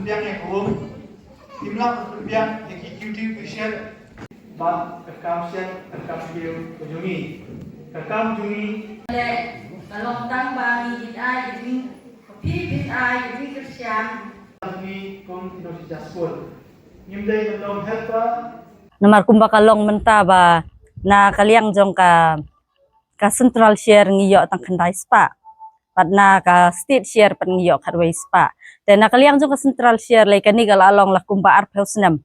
pendiang yang hukum, timlah pendiang executive official, bab rekam video jungi, rekam jungi. Kalau tang bagi kita jadi kita jadi kerjaan. Jungi kom Indonesia School. Nimdai belum helpa. Namar kumba kalong menta ba na kaliang jong ka central share ngiyo tang kandai spa. Pat na ka state share pat ngiyo kharway spa. Dan na kaliang jong ka central share lai kani gal along la kumba arpeusnam.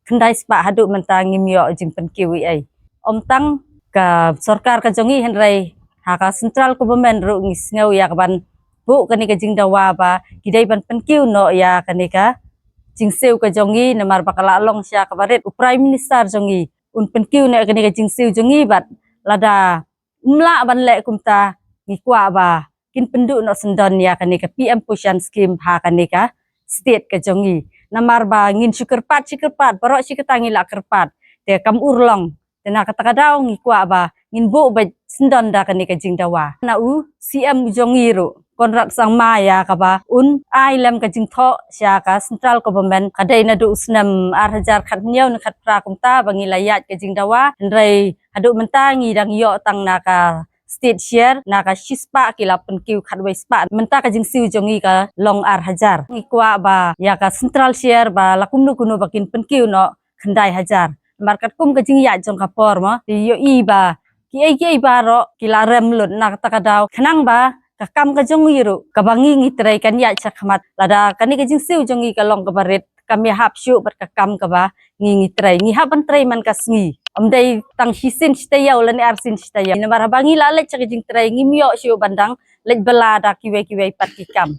Kandai spa hadu menta ngimyo jing penkiwi ai. Om tang ka sarkar ka jongi henrai ha ka central government ru ngis ngau ya ban bu kani ka jing dawa ba kidai ban penkiu no ya kani ka jingseu ka jongi namar bakala long sya kabaret prime minister jongi un penkiu ne kani ka jingseu jongi bat lada umla ban le kumta ngikwa ba kin pendu no sendon ya kani ka PM Pushan scheme ha kani ka state ka jongi namar ba ngin syukerpat barok syiketangi la kerpat te kam urlong tena kata kadau ngikwa ba ngin bu ba sendon da kani ka jingdawa na u CM jongi ru konrat sang maya kaba un ailam ka jingtho sya ka central government kadai na du usnam arhajar khat nyau na khat pra kumta bangi layat ka jingdawa ndrai hadu mentangi dang yo tang na ka state share na ka shispa kila penkiu khatwai spa menta ka jingsiu jongi ka long arhajar ngikwa ba ya ka central share ba lakum kuno bakin penkiu no khandai hajar markat kum ka jing ya jong ka por mo yo i ba ki ba ro kila rem lut na takadau khanang ba kakam ka jongi ru kabangi ngitrai kan ya chakmat lada kani ka jingsiu jongi ka long ka baret kami hap syu ber kakam ka ba ngitrai ngi haban trai man kasngi amdai tang hisin stayau lani arsin stayau namar bangi la le chak jing trai ngimyo syu bandang lej belada kiwe pat kikam